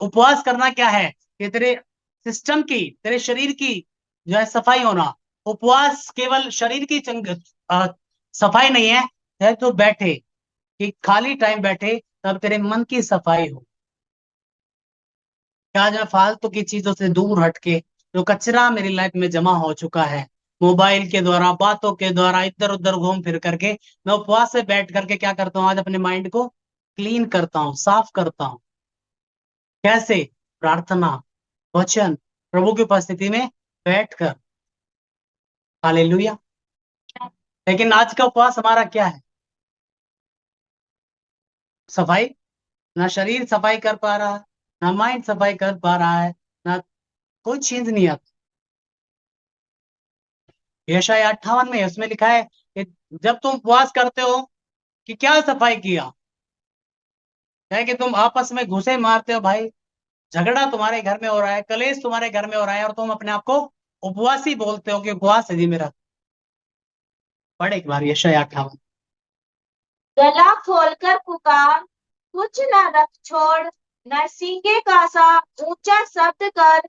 उपवास करना क्या है? कि तेरे सिस्टम की, तेरे शरीर की जो है सफाई होना। उपवास केवल शरीर की सफाई नहीं है तो बैठे, कि खाली टाइम बैठे तब तेरे मन की सफाई हो। क्या जो है फालतू की चीजों से दूर हटके, जो कचरा मेरी लाइफ में जमा हो चुका है, मोबाइल के द्वारा, बातों के द्वारा, इधर उधर घूम फिर करके, मैं उपवास से बैठ करके क्या करता हूँ, आज अपने माइंड को क्लीन करता हूँ, साफ करता हूँ। कैसे? प्रार्थना, वचन, प्रभु की उपस्थिति में बैठकर। हालेलुया। लेकिन आज का उपवास हमारा क्या है? सफाई, ना शरीर सफाई कर पा रहा है, ना माइंड सफाई कर पा रहा है, ना कोई चीज नहीं आती। यशायाह 58 में उसमें लिखा है कि जब तुम उपवास करते हो, कि क्या सफाई किया है? कि तुम आपस में घुसे मारते हो भाई, झगड़ा तुम्हारे घर में हो रहा है, कलेश तुम्हारे घर में हो रहा है, और तुम अपने आप को उपवासी बोलते हो कि उपवास है जी मेरा। पढ़े एक बार यशायाह 58। गला खोलकर पुकार, कुछ न रख छोड़, नरसिंगे का सा ऊंचा शब्द कर,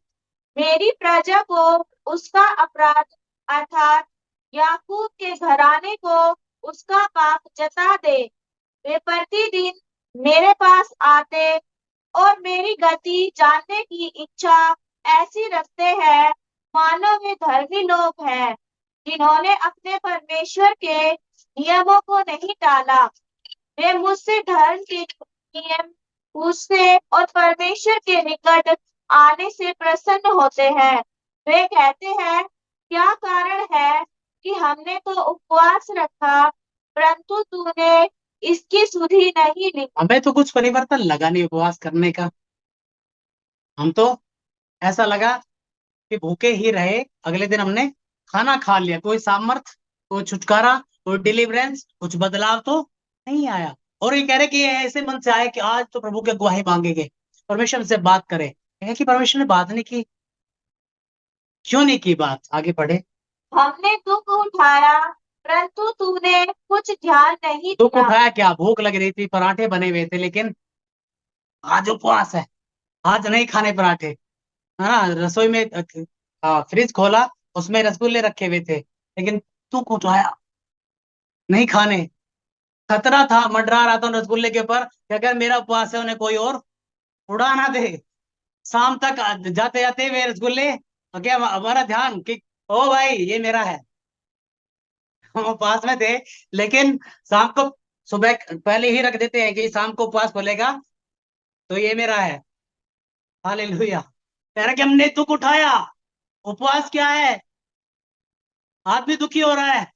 मेरी प्रजा को उसका अपराध अर्थात याकूब के घराने को उसका पाप जता दे। वे प्रतिदिन मेरे पास आते और मेरी गति जानने की इच्छा ऐसी रखते हैं मानो वे धर्मी लोग हैं, जिन्होंने अपने परमेश्वर के नियमों को नहीं टाला। वे मुझसे धर्म के नियम पूछते और परमेश्वर के निकट आने से प्रसन्न होते हैं। वे कहते हैं, क्या कारण है कि हमने तो उपवास रखा, परंतु तूने इसकी सुधि नहीं ली। हमें तो कुछ परिवर्तन लगा नहीं उपवास करने का। हम तो ऐसा लगा कि भूखे ही रहे, अगले दिन हमने खाना खा लिया, कोई सामर्थ, कोई छुटकारा, कोई डिलीवरेंस, कुछ बदलाव तो नहीं आया। और ये कह रहे कि ये ऐसे मन से आए कि आज तो प्रभु की गवाही मांगेंगे, परमेश्वर से बात करें। कहे कि परमेश्वर ने बात नहीं की। क्यों नहीं की बात? आगे पढ़े। हमने दुख उठाया, परंतु तूने कुछ ध्यान नहीं दुख दिया। उठाया क्या? भूख लग रही थी, पराठे बने हुए थे, लेकिन आज उपवास है, आज नहीं खाने पराठे, है ना? रसोई में फ्रिज खोला, उसमें रसगुल्ले रखे हुए थे, लेकिन दुख उठाया, नहीं खाने। खतरा था, मंडरा रहा था उन रसगुल्ले के ऊपर कि अगर मेरा उपवास है उन्हें कोई और उड़ा ना दे। शाम तक जाते जाते वे रसगुल्ले, क्या हमारा ध्यान कि ओ भाई ये मेरा है। हम उपवास में थे, लेकिन शाम को, सुबह पहले ही रख देते हैं कि शाम को उपवास खोलेगा तो ये मेरा है। हालेलुया। कह रहा कि हमने दुख उठाया। उपवास क्या है? आदमी दुखी हो रहा है,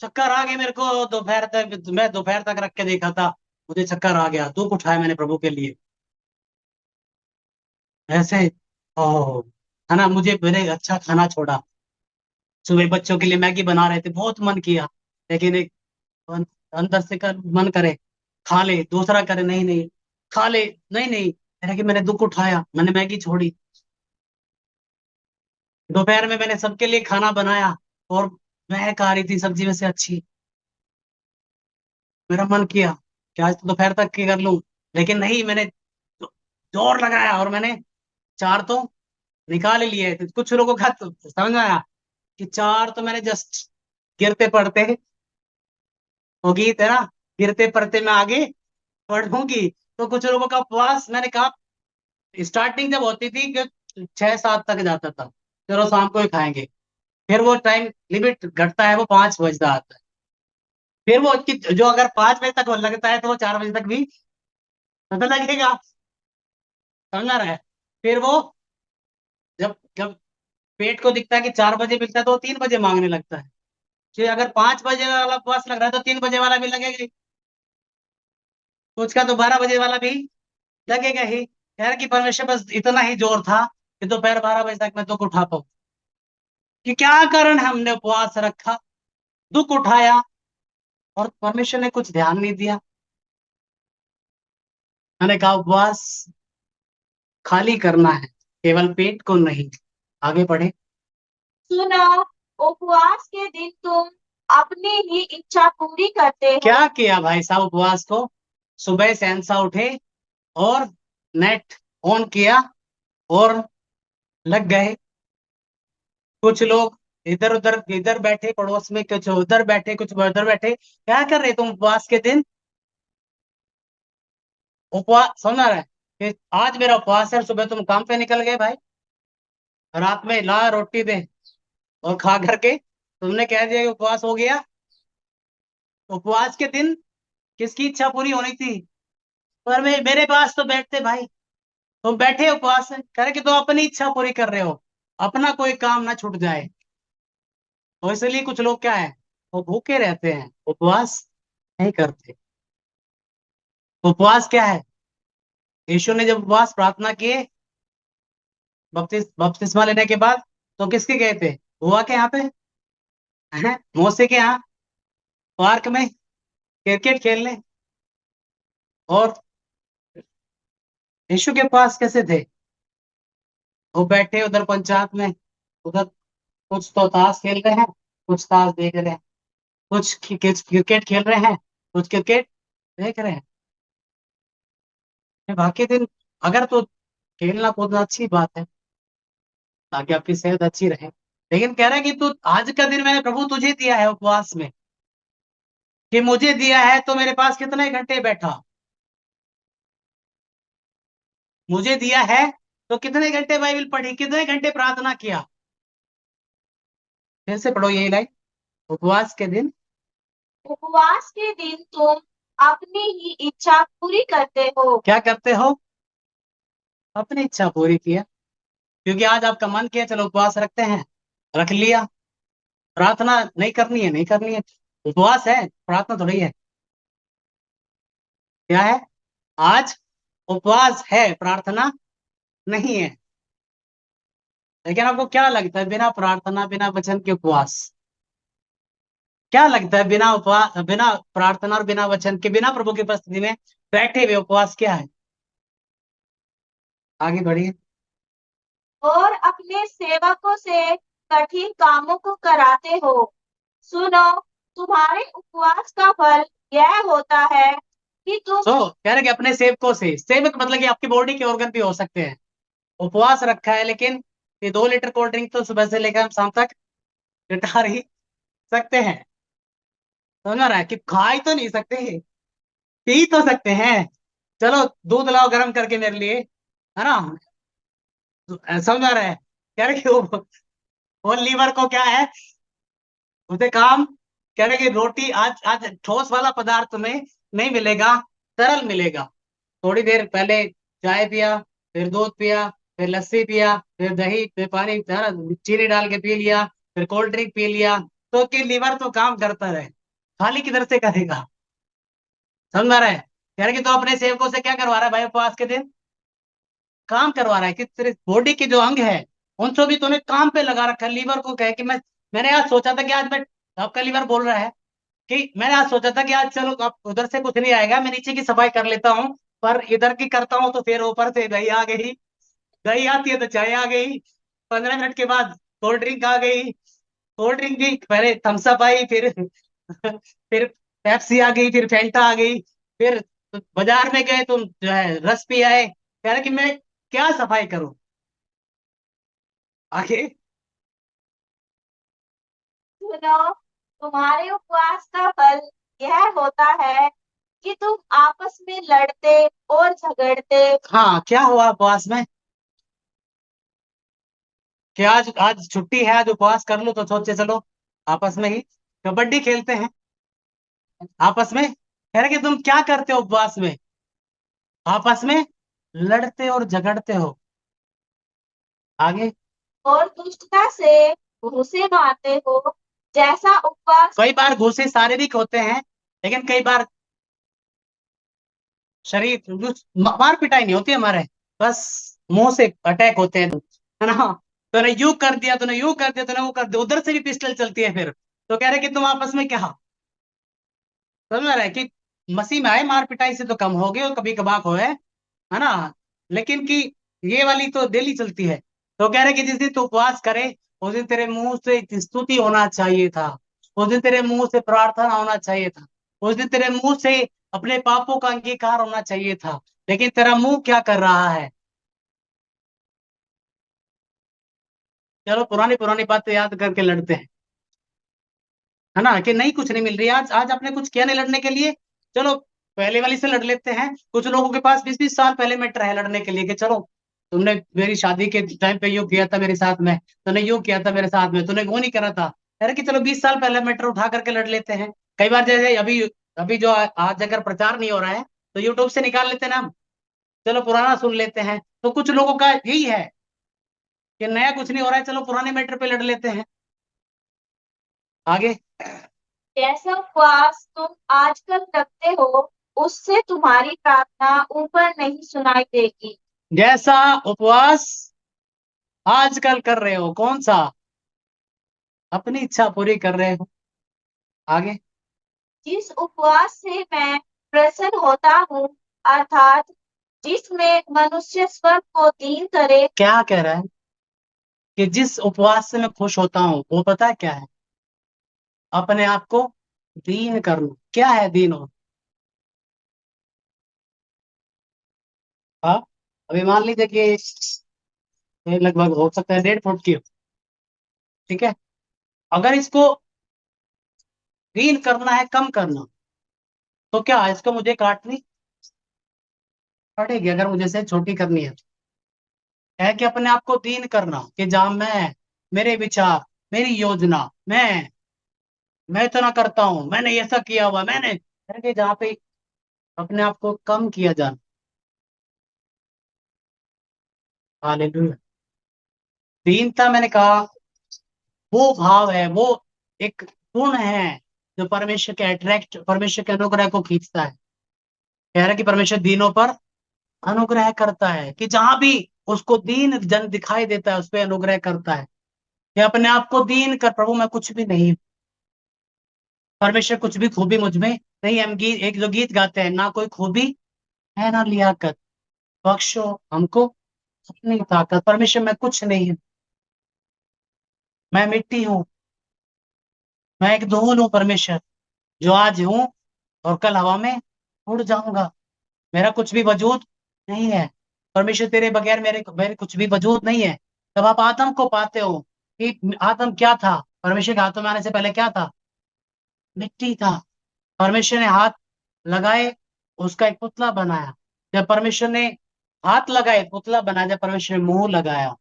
चक्कर आ गए मेरे को दोपहर तक, मैं दोपहर तक रख के देखा था, मुझे चक्कर आ गया, दुख उठाया मैंने प्रभु के लिए। ऐसे, ओह, है ना? मुझे मैंने अच्छा खाना छोड़ा। सुबह बच्चों के लिए मैगी बना रहे थे, बहुत मन किया, लेकिन एक अं- अंदर से मन करे खा ले, दूसरा करे नहीं नहीं खा ले, नहीं नहीं, मेरा कि मैंने दुख उठाया, मैंने मैगी छोड़ी। दोपहर में मैंने सबके लिए खाना बनाया, और महक आ रही थी सब्जी में से अच्छी। मेरा मन किया कि आज तो दोपहर तक की कर लूं, लेकिन नहीं, मैंने जोर लगाया और मैंने चार तो निकाल ही लिए थे। कुछ लोगों का तो समझ में आया कि चार तो मैंने जस्ट गिरते पड़ते वो गीत है ना, गिरते पड़ते मैं आगे बढ़ूंगी। तो कुछ लोगों का उपवास, मैंने कहा, स्टार्टिंग जब होती थी कि 6-7 तक जाता था, चलो शाम को ही खाएंगे, फिर वो टाइम लिमिट घटता है, वो 5 बजे आता है। फिर वो जो अगर 5 बजे तक वो लगता है तो वो 4 बजे तक भी पता लगेगा। समझ रहा है? फिर वो जब जब पेट को दिखता है कि 4 बजे मिलता है तो वो 3 बजे मांगने लगता है। फिर अगर 5 बजे वाला उपवास लग रहा है तो 3 बजे वाला भी लगेगा ही। तो उसका तो 12 बजे वाला भी लगेगा ही। यार कि परमेश्वर बस इतना ही जोर था कि दोपहर 12 बजे तक मैं दुख उठा पाऊँ। कि क्या कारण है हमने उपवास रखा, दुख उठाया, और परमेश्वर ने कुछ ध्यान नहीं दिया। मैंने कहा उपवास खाली करना है, केवल पेट को नहीं। आगे बढ़े। सुनो, उपवास के दिन तुम अपनी ही इच्छा पूरी करते हो। क्या किया भाई साहब उपवास को? सुबह सहनसा उठे और नेट ऑन किया और लग गए। कुछ लोग इधर उधर, इधर बैठे पड़ोस में, कुछ उधर बैठे, कुछ उधर बैठे। क्या कर रहे तुम उपवास के दिन? उपवास, समझ आ रहा है कि आज मेरा उपवास है, सुबह तुम काम पे निकल गए भाई, रात में ला रोटी दे और खा करके तुमने कह दिया कि उपवास हो गया। उपवास के दिन किसकी इच्छा पूरी होनी थी? पर मेरे पास तो बैठते भाई। तुम बैठे उपवास है करे कि तुम अपनी इच्छा पूरी कर रहे हो, अपना कोई काम ना छूट जाए। और इसलिए कुछ लोग क्या है, वो भूखे रहते हैं, उपवास नहीं करते। उपवास क्या है? यीशु ने जब उपवास प्रार्थना किए बपतिस्मा लेने के बाद, तो किसके गए थे? बुआ के यहाँ पे, हैं, मौसी के यहाँ, पार्क में क्रिकेट खेलने। और यीशु के पास कैसे थे? वो बैठे उधर पंचायत में, उधर कुछ तो ताश खेल रहे हैं, कुछ ताश देख रहे हैं, कुछ क्रिकेट खेल रहे हैं, कुछ क्रिकेट देख रहे हैं। बाकी दिन अगर तो खेलना कूदना अच्छी बात है, ताकि आपकी सेहत अच्छी रहे। लेकिन कह रहा है कि तू आज का दिन मैंने प्रभु तुझे दिया है उपवास में, कि मुझे दिया है तो मेरे पास कितने घंटे बैठा, मुझे दिया है तो कितने घंटे बाइबल पढ़ी, कितने घंटे प्रार्थना किया। फिर से पढ़ो यही लाइन, उपवास के दिन। उपवास के दिन तुम अपनी ही इच्छा पूरी करते हो। क्या करते हो? अपनी इच्छा पूरी किया, क्योंकि आज आपका मन किया चलो उपवास रखते हैं, रख लिया। प्रार्थना नहीं करनी है, नहीं करनी है, उपवास है, प्रार्थना थोड़ी है। क्या है? आज उपवास है, प्रार्थना नहीं है। लेकिन आपको क्या लगता है, बिना प्रार्थना बिना वचन के उपवास, क्या लगता है बिना उपवास, बिना प्रार्थना और बिना वचन के, बिना प्रभु की उपस्थिति में बैठे हुए उपवास क्या है? आगे बढ़िए। और अपने सेवकों से कठिन कामों को कराते हो। सुनो, तुम्हारे उपवास का फल यह होता है कि तुम सो कह रहे कि अपने सेवकों से, सेवक मतलब कि आपकी बॉडी के ऑर्गन भी हो सकते हैं। उपवास रखा है, लेकिन ये 2 लीटर कोल्ड ड्रिंक तो सुबह से लेकर हम शाम तक घटा ही सकते हैं। समझ रहा है कि खा ही तो नहीं सकते, पी तो सकते हैं। चलो दूध लाओ गर्म करके मेरे लिए, है ना? समझ रहा है? कह रहे कि वो लीवर को क्या है, उसे काम। कह रहे कि रोटी आज आज ठोस वाला पदार्थ में नहीं मिलेगा, तरल मिलेगा। थोड़ी देर पहले चाय पिया, फिर दूध पिया, फिर लस्सी पिया, फिर दही, फिर पानी, है ना, चीनी डाल के पी लिया, फिर कोल्ड ड्रिंक पी लिया, तो कि लीवर तो काम करता रहे, खाली किधर से करेगा? समझ रहा है? कह रहे कि तो अपने सेवकों से क्या करवा रहा है भाई उपवास के दिन? काम करवा रहा है कि तेरे बॉडी के जो अंग है उनसे भी तूने काम पे लगा रखा है। लीवर को कहे कि मैंने आज सोचा था कि आज मैं, आपका लीवर बोल रहा है कि मैंने आज सोचा था कि आज चलो अब उधर से कुछ नहीं आएगा, मैं नीचे की सफाई कर लेता हूँ, पर इधर की करता हूँ तो फिर ऊपर से दही आ गई, दही आती है तो चाय आ गई, 15 मिनट के बाद कोल्ड ड्रिंक आ गई, कोल्ड ड्रिंक भी पहले थम्सअप आई, फिर फिर पेप्सी आ गई, फिर फेंटा आ गई, फिर बाजार में गए तो जो है रस पी आए। कह रहे कि मैं क्या सफाई करूं आगे? सुनो, तुम्हारे उपवास का फल यह होता है कि तुम आपस में लड़ते और झगड़ते। हाँ, क्या हुआ उपवास में? कि आज आज छुट्टी है, आज उपवास कर लो, तो सोचे चलो आपस में ही कबड्डी खेलते हैं आपस में। कह रहे कि तुम क्या करते हो उपवास में? आपस में लड़ते और झगड़ते हो। आगे। और दुष्टता से घूंसे मारते हो। जैसा उपवास कई बार गुस्से शारीरिक होते हैं, लेकिन कई बार शरीर मार पिटाई नहीं होती हमारे, बस मुंह से अटैक होते हैं, है ना? तूने यू कर दिया, तूने यू कर दिया, तूने वो कर दिया, उधर से भी पिस्टल चलती है फिर। तो कह रहे कि तुम आपस में क्या, समझ रहा है कि मसीह में आए मार पिटाई से तो कम हो गए और कभी कभार हो है ना? लेकिन कि ये वाली तो डेली चलती है। तो कह रहे कि जिस दिन तू उपवास करे उस दिन तेरे मुंह से स्तुति होना चाहिए था, उस दिन तेरे मुंह से प्रार्थना होना चाहिए था, उस दिन तेरे मुंह से अपने पापों का अंगीकार होना चाहिए था। लेकिन तेरा मुंह क्या कर रहा है? चलो पुरानी पुरानी बातें याद करके लड़ते हैं, है ना, कि नहीं कुछ नहीं मिल रही आज, आज आपने कुछ किया नहीं लड़ने के लिए, चलो पहले वाली से लड़ लेते हैं। कुछ लोगों के पास 20-20 साल पहले मैटर है लड़ने के लिए, कि चलो तुमने मेरी शादी के टाइम पे यूं किया था मेरे साथ में, तूने यूं किया था मेरे साथ में, तूने वो नहीं करा था। अरे कि चलो 20 साल पहले मैटर उठा करके लड़ लेते हैं। कई बार जैसे अभी, अभी जो आज अगर प्रचार नहीं हो रहा है तो यूट्यूब से निकाल लेते हैं ना हम, चलो पुराना सुन लेते हैं। तो कुछ लोगों का यही है कि नया कुछ नहीं हो रहा है, चलो पुराने मैटर पे लड़ लेते हैं। आगे। जैसा उपवास तुम आजकल रखते हो, उससे तुम्हारी प्रार्थना ऊपर नहीं सुनाई देगी। जैसा उपवास आजकल कर रहे हो, कौन सा? अपनी इच्छा पूरी कर रहे हो। आगे। जिस उपवास से मैं प्रसन्न होता हूँ, अर्थात जिसमें मनुष्य स्वयं को दीन करे। क्या कह रहा है? कि जिस उपवास से मैं खुश होता हूँ वो पता है क्या है? अपने आप को दीन करना। क्या है दीन हो? हाँ, अभी मान लीजिए कि ये लगभग हो सकता है 1.5 फुट की हो, ठीक है। अगर इसको दीन करना है, कम करना, तो क्या इसको मुझे काटनी पड़ेगी अगर मुझे से छोटी करनी है? है कि अपने आप को दीन करना, कि जहां मैं, मेरे विचार, मेरी योजना, मैं इतना करता हूं, मैंने ऐसा किया हुआ, मैंने, है कि जहाँ पे अपने आप को कम किया जाना। हालेलुया। दीनता मैंने कहा वो भाव है, वो एक गुण है जो परमेश्वर के अट्रैक्ट, परमेश्वर के अनुग्रह को खींचता है। कह रहा है कि परमेश्वर दीनों पर अनुग्रह करता है, कि जहां भी उसको दीन जन दिखाई देता है उस पर अनुग्रह करता है। कि अपने आप को दीन कर, प्रभु मैं कुछ भी नहीं हूं, परमेश्वर कुछ भी खूबी मुझ में नहीं। हम गीत, एक जो गीत गाते हैं, ना कोई खूबी है ना लियाकत, बख्शो हमको अपनी ताकत। परमेश्वर मैं कुछ नहीं हूं, मैं मिट्टी हूँ, मैं एक धूल हूँ परमेश्वर, जो आज हूँ और कल हवा में उड़ जाऊंगा। मेरा कुछ भी वजूद नहीं है परमेश्वर, तेरे बगैर मेरे मेरे कुछ भी वजूद नहीं है। तब आप आदम को पाते हो कि आदम क्या था, परमेश्वर के हाथों में आने से पहले क्या था? मिट्टी था। परमेश्वर ने हाथ लगाए, उसका एक पुतला बनाया। जब परमेश्वर ने हाथ लगाए, पुतला बनाया, जब परमेश्वर ने मुंह लगाया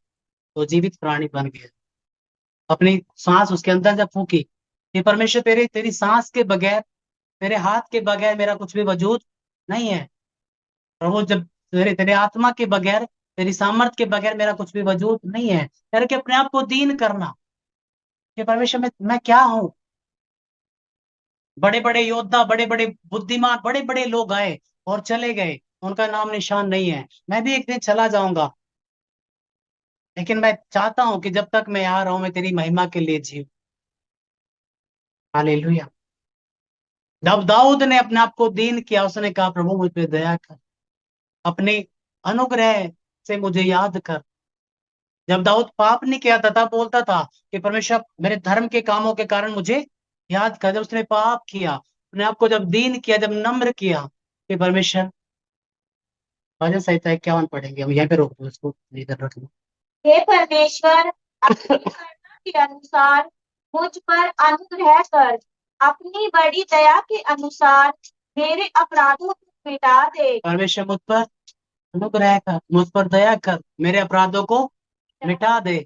तो जीवित प्राणी बन गया। अपनी सांस उसके अंदर जब फूकी, कि परमेश्वर तेरे, तेरी सांस के बगैर, तेरे हाथ के बगैर मेरा कुछ भी वजूद नहीं है। प्रभु जब तेरे, तेरे आत्मा के बगैर, तेरी सामर्थ के बगैर मेरा कुछ भी वजूद नहीं है। करके अपने आप को दीन करना, कि परमेश्वर मैं क्या हूँ। बड़े बड़े योद्धा, बड़े बड़े बुद्धिमान, बड़े बड़े लोग आए और चले गए, उनका नाम निशान नहीं है। मैं भी एक दिन चला जाऊंगा, लेकिन मैं चाहता हूं कि जब तक मैं यहाँ रहूं मैं तेरी महिमा के लिए जीव। हालेलुया। जब दाऊद ने अपने आप को दीन किया, उसने कहा प्रभु मुझ पे दया कर, अपने अनुग्रह से मुझे याद कर। जब दाऊद पाप नहीं किया था तब बोलता था कि परमेश्वर मेरे धर्म के कामों के कारण मुझे याद कर। जब उसने पाप किया, अपने आप को जब दीन किया, जब नम्र किया, कि परमेश्वर, भजन संहिता 51 पढ़ेंगे हम, यहीं पे रोक दो इसको, इधर रख लो। हे परमेश्वर, अपनी करुणा के अनुसार मुझ पर अनुग्रह कर, अपनी बड़ी दया के अनुसार मेरे अपराधों को मिटा दे। परमेश्वर मुझ पर अनुग्रह कर, मुझ पर दया कर, मेरे अपराधों को मिटा दे।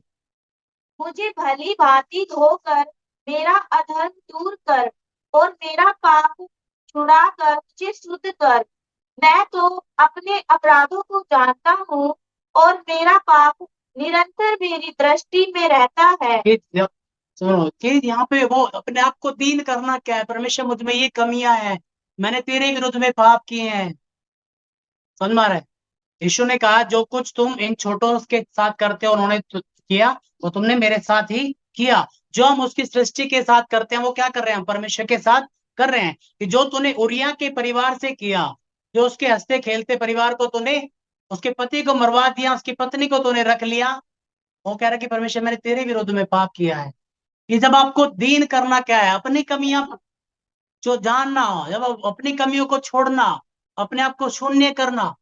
मुझे भली भांति धोकर मेरा अधर्म दूर कर, और मेरा पाप छुड़ा कर मुझे शुद्ध कर। मैं तो अपने अपराधों को जानता हूँ, और मेरा पाप निरंतर मेरी दृष्टि में रहता है। सुनो कि यहाँ पे वो अपने आप को दीन करना क्या है, परमेश्वर मुझ में ये कमियां हैं, मैंने तेरे विरुद्ध में पाप किए हैं। समझ में आ रहा है? यीशु ने कहा जो कुछ तुम इन छोटों के साथ करते हो उन्होंने किया, वो तुमने मेरे साथ ही किया। जो हम उसकी सृष्टि के साथ करते हैं वो क्या कर रहे हैं, हम परमेश्वर के साथ कर रहे हैं। कि जो तूने उरिया के परिवार से किया, जो उसके हंसते खेलते परिवार को तूने, उसके पति को मरवा दिया, उसकी पत्नी को तूने रख लिया, वो कह रहा है कि परमेश्वर मैंने तेरे विरुद्ध में पाप किया है। कि जब आपको दीन करना क्या है, अपनी कमियां जो जानना, जब अपनी कमियों को छोड़ना, अपने आप को शून्य करना,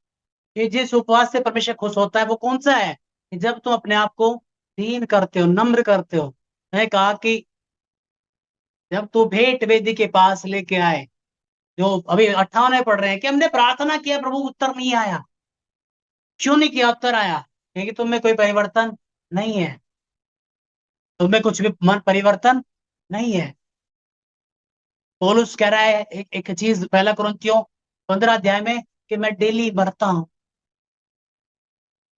कि जिस उपवास से परमेश्वर खुश होता है वो कौन सा है? कि जब तुम अपने आप को दीन करते हो, नम्र करते हो। मैंने कहा कि जब तू भेंट वेदी के पास लेके आए, जो अभी 58 पढ़ रहे हैं, कि हमने प्रार्थना किया प्रभु उत्तर नहीं आया। क्यों नहीं किया उत्तर आया? क्योंकि तुम में कोई परिवर्तन नहीं है, तुम में कुछ भी मन परिवर्तन नहीं है। पौलुस कह रहा है एक चीज, पहला कुरिन्थियों 15 अध्याय में, कि मैं डेली मरता हूं।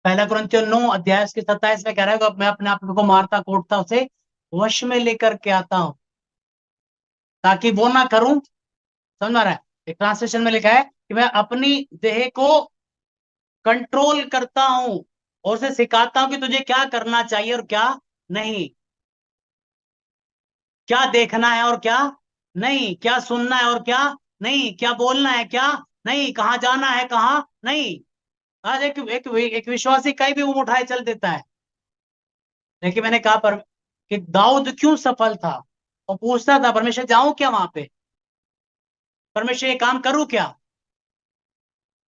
पहला कुरिन्थियों 9 अध्याय उसके 27 में कह रहा है कि मैं अपने आप को मारता कूटता उसे वश में लेकर के आता हूं, ताकि वो ना करूं। समझ आ रहा है? एक ट्रांसलेशन में लिखा है कि मैं अपनी देह को कंट्रोल करता हूं और उसे सिखाता हूं कि तुझे क्या करना चाहिए और क्या नहीं, क्या देखना है और क्या नहीं, क्या सुनना है और क्या नहीं, क्या बोलना है क्या नहीं, कहाँ जाना है कहाँ नहीं। आज एक विश्वासी कहीं भी वो उठाए चल देता है। लेकिन मैंने कहा पर कि दाऊद क्यों सफल था, और पूछता था परमेश्वर जाऊं क्या वहां पे, परमेश्वर ये काम करूं क्या।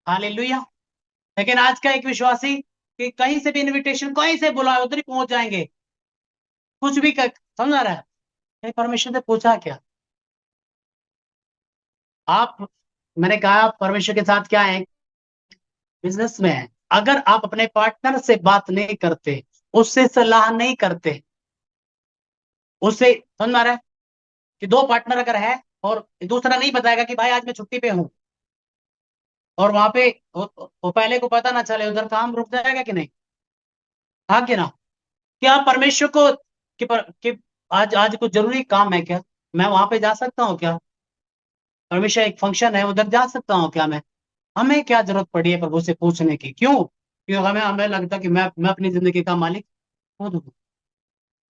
हालेलुया। लेकिन आज का एक विश्वासी कि कहीं से भी इनविटेशन कहीं से बुलाए उधर ही पहुंच जाएंगे, कुछ भी समझ आ रहा है? नहीं, परमेश्वर से पूछा क्या आप? मैंने कहा परमेश्वर के साथ क्या है, बिजनेस में है। अगर आप अपने पार्टनर से बात नहीं करते, उससे सलाह नहीं करते, उससे, समझ में आ रहा है कि दो पार्टनर अगर है और दूसरा नहीं बताएगा कि भाई आज मैं छुट्टी पे हूं, और वहां पे वो पहले को पता ना चले, उधर काम रुक जाएगा कि नहीं? हाँ कि ना? क्या आप परमेश्वर को कि आज आज कुछ जरूरी काम है क्या, मैं वहां पे जा सकता हूँ क्या? परमेश्वर एक फंक्शन है उधर जा सकता हूँ क्या मैं? हमें क्या जरूरत पड़ी है प्रभु से पूछने की? क्यों? क्योंकि हमें हमें लगता कि मैं अपनी जिंदगी का मालिक खुद हूँ।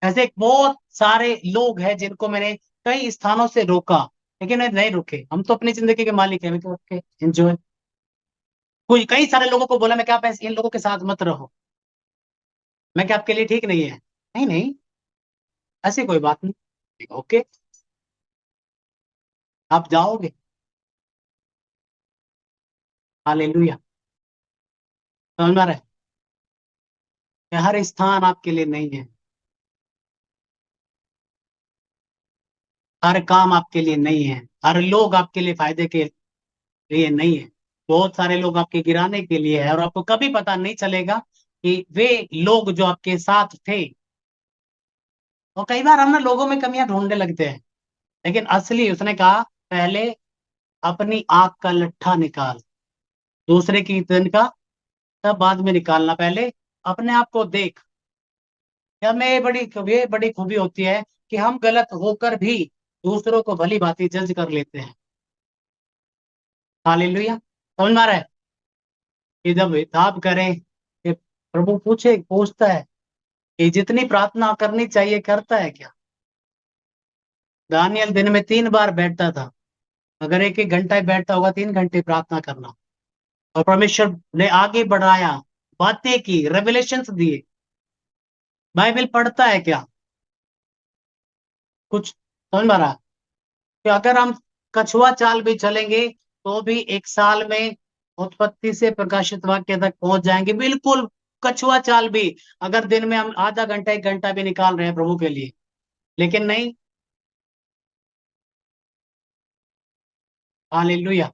ऐसे बहुत सारे लोग हैं जिनको मैंने कई स्थानों से रोका, लेकिन वे नहीं रुके। हम तो अपनी जिंदगी के मालिक हैं, तो ओके एंजॉय। कोई कई सारे लोगों को बोला मैं क्या, आप इन लोगों के साथ मत रहो, मैं क्या आपके लिए ठीक नहीं है? नहीं नहीं, ऐसी कोई बात नहीं, ओके आप जाओगे। हालेलुया। समझ में आ रहा है कि हर स्थान आपके लिए नहीं है, हर काम आपके लिए नहीं है, हर लोग आपके लिए फायदे के लिए नहीं है। बहुत सारे लोग आपके गिराने के लिए है, और आपको कभी पता नहीं चलेगा कि वे लोग जो आपके साथ थे। और कई बार हम ना लोगों में कमियां ढूंढने लगते हैं, लेकिन असली उसने कहा पहले अपनी आंख का लट्ठा निकाल, दूसरे की दिन का तब बाद में निकालना, पहले अपने आप को देख। या में ये बड़ी खूबी होती है कि हम गलत होकर भी दूसरों को भली भांति जज कर लेते हैं। हालेलुया। समझ में आ रहा है कि जब हिसाब करें कि प्रभु पूछता है कि जितनी प्रार्थना करनी चाहिए करता है क्या? दानियल दिन में 3 बार बैठता था, अगर एक एक घंटा ही बैठता होगा, 3 घंटे प्रार्थना करना। और परमेश्वर ने आगे बढ़ाया, बातें की, रेवलेशंस दिए। बाइबल पढ़ता है क्या? कुछ समझ में आ रहा है कि अगर हम कछुआ चाल भी चलेंगे तो भी 1 साल में उत्पत्ति से प्रकाशित वाक्य तक पहुंच जाएंगे, बिल्कुल कछुआ चाल भी। अगर दिन में हम आधा घंटा 1 घंटा भी निकाल रहे हैं प्रभु के लिए, लेकिन नहीं। हालेलुया।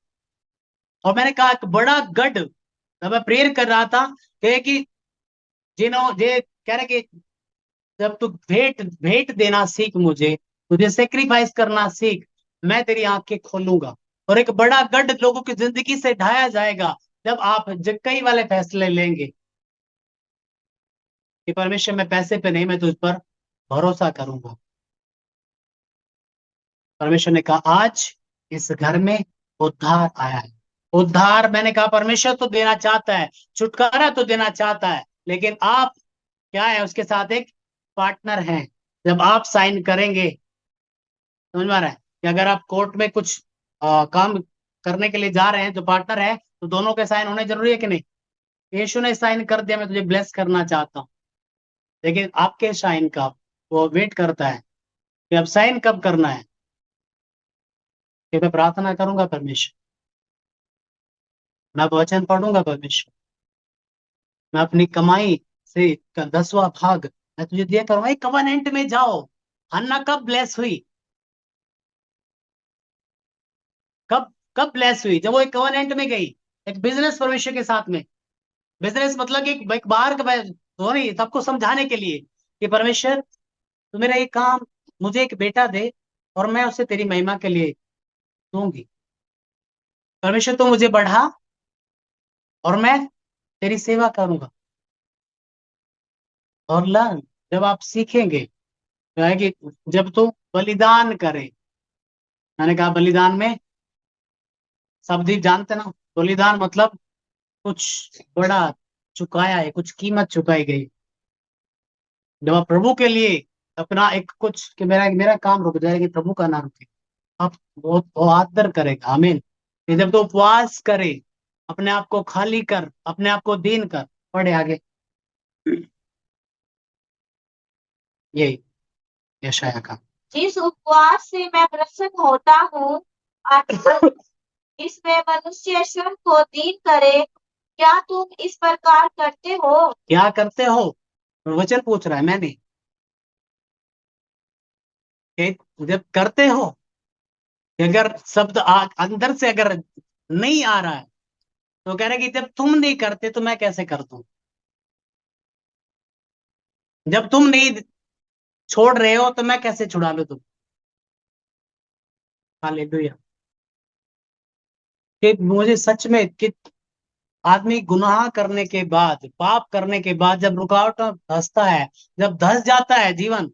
और मैंने कहा एक बड़ा गढ़, जब मैं प्रेयर कर रहा था कि जिन्हों ये कह रहे कि जब तू भेंट भेंट देना सीख, मुझे तुझे सेक्रीफाइस करना सीख, मैं तेरी आंखें खोलूंगा। और एक बड़ा गढ़ लोगों की जिंदगी से ढाया जाएगा जब आप कई वाले फैसले लेंगे कि परमेश्वर मैं पैसे पे नहीं, मैं तुझ पर भरोसा करूंगा। परमेश्वर ने कहा आज इस घर में उद्धार आया है। उद्धार, मैंने कहा परमेश्वर तो देना चाहता है, छुटकारा तो देना चाहता है, लेकिन आप क्या है, उसके साथ एक पार्टनर हैं। जब आप साइन करेंगे, समझ में आ रहा है कि अगर आप कोर्ट में कुछ काम करने के लिए जा रहे हैं, जो पार्टनर है, तो दोनों के साइन होने जरूरी है कि नहीं? यीशु ने साइन कर दिया मैं तुझे ब्लेस करना चाहता हूँ, लेकिन आपके साइन का वो वेट करता है कि अब साइन कब करना है। कि मैं प्रार्थना करूंगा परमेश्वर, मैं वचन पढ़ूंगा परमेश्वर, मैं अपनी कमाई से का 10वां भाग मैं तुझे दिया करूंगा। एक कवनेंट में जाओ। हन्ना कब ब्लेस हुई? कब कब ब्लेस हुई? जब वो एक कवनेंट में गई, एक बिजनेस परमेश्वर के साथ में। बिजनेस मतलब कि एक बाहर का वो नहीं, सबको समझाने के लिए कि परमेश्वर तू मेरा एक काम, मुझे एक बेटा दे और मैं उसे तेरी महिमा के लिए दूंगी। परमेश्वर तू मुझे बढ़ा और मैं तेरी सेवा करूंगा। और लर्न, जब आप सीखेंगे तो है कि जब तू बलिदान करे, मैंने कहा बलिदान में सब ही जानते ना, बलिदान मतलब कुछ बड़ा चुकाया है, कुछ कीमत चुकाई गई। जब आप प्रभु के लिए अपना एक कुछ कि मेरा मेरा काम रुक जाए कि प्रभु का ना रुके, आप वो आदर करेगा। आमीन। कि जब तो उपवास करे, अपने आप को खाली कर, अपने आप को दीन कर। पढ़े आगे, यही यशाया का। जिस उपवास से मैं प्रसन्न होता हूँ, अर्थात इसमें मनुष्य स्वयं को दीन करे, क्या तुम इस प्रकार करते हो? क्या करते हो? वचन पूछ रहा है, मैंने कि जब करते हो, कि अगर शब्द अंदर से अगर नहीं आ रहा है तो कह रहे कि जब तुम नहीं करते तो मैं कैसे कर दूं? जब तुम नहीं छोड़ रहे हो तो मैं कैसे छुड़ा लूं तुम? हालेलुया। कि मुझे सच में कि आदमी गुनाह करने के बाद, पाप करने के बाद जब रुकावट धंसता है, जब धंस जाता है जीवन,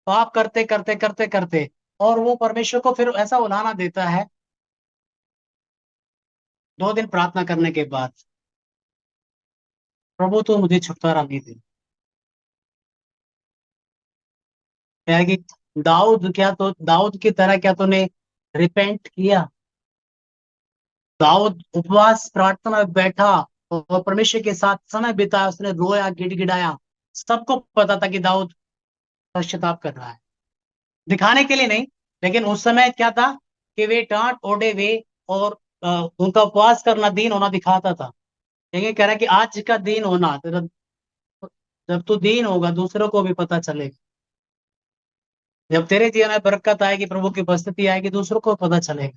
पाप करते करते करते करते, और वो परमेश्वर को फिर ऐसा उलाहना देता है 2 दिन प्रार्थना करने के बाद, प्रभु तो मुझे छुटकारा नहीं दे। क्या है कि दाऊद, क्या तो दाऊद की तरह क्या तूने रिपेंट किया? दाऊद उपवास प्रार्थना में बैठा और परमेश्वर के साथ समय बिताया, उसने रोया, गिड़गिड़ाया। सबको पता था कि दाऊद पश्चाताप कर रहा है, दिखाने के लिए नहीं, लेकिन उस समय क्या था कि वे टाट ओढ़े वे, और उनका उपवास करना, दीन होना दिखाता था। लेकिन कह रहा है कि आज का दीन होना, तेरा जब तू दीन होगा दूसरों को भी पता चलेगा। जब तेरे जीवन में बरकत आएगी, प्रभु की उपस्थिति आएगी, दूसरों को पता चलेगा।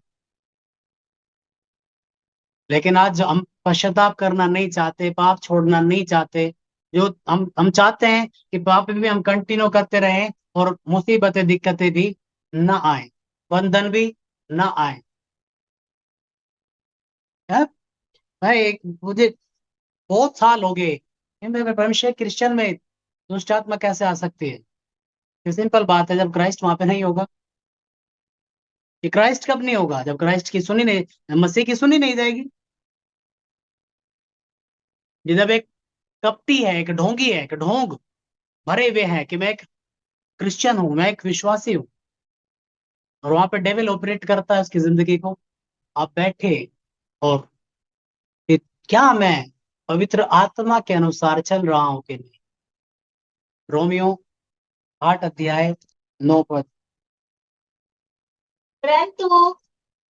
लेकिन आज जो हम पश्चाताप करना नहीं चाहते, पाप छोड़ना नहीं चाहते, जो हम चाहते हैं कि पाप में भी हम कंटिन्यू करते रहें और मुसीबतें दिक्कतें भी ना आए, बंधन भी ना आए। है? मैं एक मुझे बहुत साल हो गए परमेश्वर, क्रिश्चियन में दुष्ट आत्मा कैसे आ सकती है? ये सिंपल बात है, जब क्राइस्ट वहां पे नहीं होगा। कि क्राइस्ट कब नहीं होगा? जब क्राइस्ट की सुनी नहीं, मसीह की सुनी नहीं जाएगी। ये जब एक कपटी है, एक ढोंगी है, एक ढोंग भरे हुए हैं कि मैं एक क्रिश्चियन हूं, मैं एक विश्वासी हूँ, और वहां पे डेविल ऑपरेट करता है उसकी जिंदगी को। आप बैठे और कि क्या मैं पवित्र आत्मा के अनुसार चल रहा हूं कि नहीं? रोमियो 8 अध्याय 9 पद। परंतु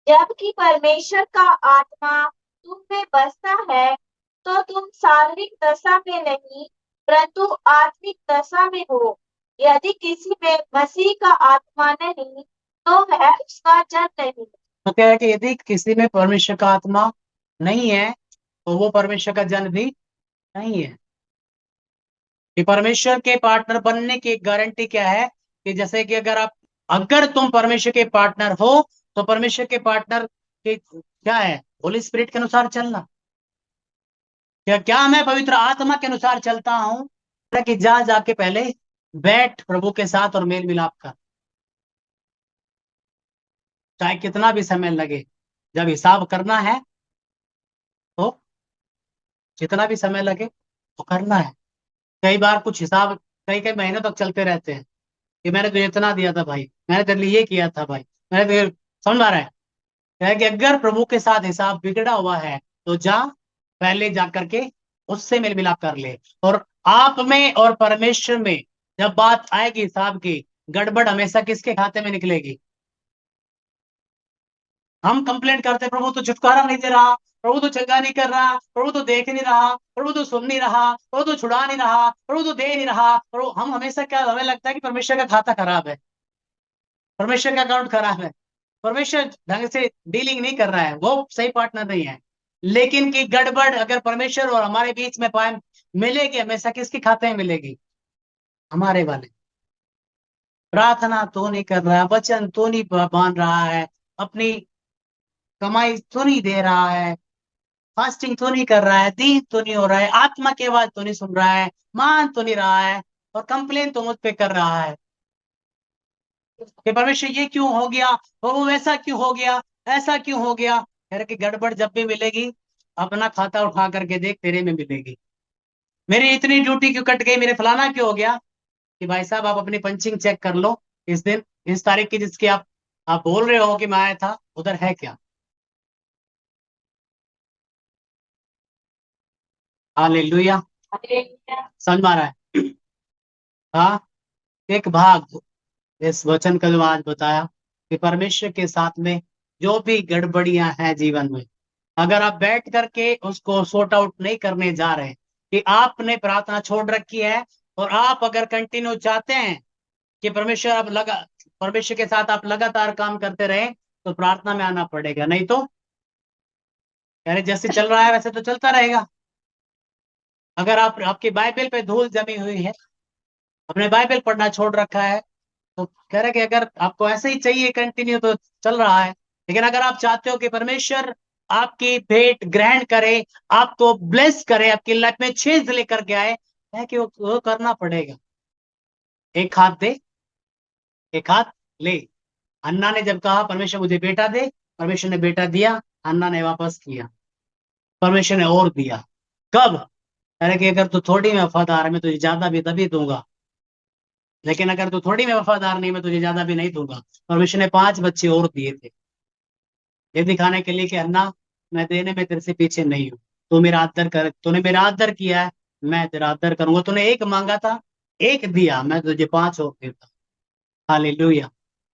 जबकि परमेश्वर का आत्मा तुम में बसता है, तो तुम शारीरिक दशा में नहीं, परंतु आत्मिक दशा में हो। यदि किसी में मसीह का आत्मा नहीं, तो वह उसका जन नहीं। तो क्या है कि यदि किसी में परमेश्वर का आत्मा नहीं है तो वो परमेश्वर का जन भी नहीं है। कि परमेश्वर के पार्टनर बनने की एक गारंटी क्या है? कि जैसे कि अगर तुम परमेश्वर के पार्टनर हो तो परमेश्वर के पार्टनर के क्या है? होली स्पिरिट के अनुसार चलना। क्या क्या मैं पवित्र आत्मा के अनुसार चलता हूं? कि जा जाके पहले बैठ प्रभु के साथ और मेल मिलाप कर, चाहे कितना भी समय लगे। जब हिसाब करना है तो जितना भी समय लगे तो करना है। कई बार कुछ हिसाब कई कई महीने तक चलते रहते हैं कि मैंने तुझे इतना दिया था भाई, मैंने तेरे लिए ये किया था भाई, मैंने तुझे, समझ आ रहा है कि अगर प्रभु के साथ हिसाब बिगड़ा हुआ है तो जा पहले जा करके उससे मेल मिलाप कर ले। और आप में और परमेश्वर में जब बात आएगी हिसाब की, गड़बड़ हमेशा किसके खाते में निकलेगी? हम कंप्लेंट करते प्रभु तो छुटकारा नहीं दे रहा, प्रभु तो चंगा नहीं कर रहा, प्रभु तो देख नहीं रहा, प्रभु तो सुन नहीं रहा, प्रभु तो छुड़ा नहीं रहा, प्रभु तो दे नहीं रहा। प्रभु, हम हमेशा क्या, हमें लगता है कि परमेश्वर का खाता खराब है, परमेश्वर का अकाउंट खराब है, परमेश्वर ढंग से डीलिंग नहीं कर रहा है, वो सही पार्टनर नहीं है। लेकिन की गड़बड़ अगर परमेश्वर और हमारे बीच में पाए मिलेगी, हमेशा किसके खाते में मिलेगी? हमारे वाले। प्रार्थना तो नहीं कर रहा है, वचन तो नहीं बांध रहा है, अपनी कमाई तो नहीं दे रहा है, फास्टिंग तो नहीं कर रहा है, दीन तो नहीं हो रहा है, आत्मा की आवाज तो नहीं सुन रहा है, मान तो नहीं रहा है, और कंप्लेन तो मुझ पे कर रहा है कि परमेश्वर ये क्यों हो गया, वो वैसा क्यों हो गया, ऐसा क्यों हो गया। खैर की गड़बड़ जब भी मिलेगी, अपना खाता उठा करके देख, तेरे में मिलेगी। मेरी इतनी ड्यूटी क्यों कट गई, मेरे फलाना क्यों हो गया? कि भाई साहब आप अपनी पंचिंग चेक कर लो, इस दिन इस तारीख की जिसकी आप बोल रहे हो कि मैं आया था, उधर है क्या? हालेलुया। समझ में आ रहा है? हाँ। एक भाग इस वचन का जो आज बताया कि परमेश्वर के साथ में जो भी गड़बड़ियां हैं जीवन में, अगर आप बैठ करके उसको सॉर्ट आउट नहीं करने जा रहे, कि आपने प्रार्थना छोड़ रखी है, और आप अगर कंटिन्यू चाहते हैं कि परमेश्वर के साथ आप लगातार काम करते रहे, तो प्रार्थना में आना पड़ेगा, नहीं तो यानी जैसे चल रहा है वैसे तो चलता रहेगा। अगर आप आपकी बाइबल पे धूल जमी हुई है, अपने बाइबल पढ़ना छोड़ रखा है, तो कह रहे कि अगर आपको ऐसे ही चाहिए कंटिन्यू, तो चल रहा है। लेकिन अगर आप चाहते हो कि परमेश्वर आपकी भेंट ग्रहण करे, आपको ब्लेस करे, आपकी लाइफ में चेंज लेकर के आए, है कि वो करना पड़ेगा। एक हाथ दे, एक हाथ ले। अन्ना ने जब कहा परमेश्वर मुझे बेटा दे, परमेश्वर ने बेटा दिया, अन्ना ने वापस किया, परमेश्वर ने और दिया। कब? अरे कि अगर तू थोड़ी में वफादार है, मैं तुझे ज्यादा भी तभी दूंगा। लेकिन अगर तू थोड़ी में वफादार नहीं, मैं तुझे ज्यादा भी नहीं दूंगा। परमेश्वर ने 5 बच्चे और दिए थे, ये दिखाने के लिए कि अन्ना, मैं देने में तेरे से पीछे नहीं हूँ। तू मेरा आदर कर, तूने मेरा आदर किया है, मैं तेरा आदर करूंगा। तूने एक मांगा था, एक दिया, मैं तुझे 5 और देता। हालेलुया।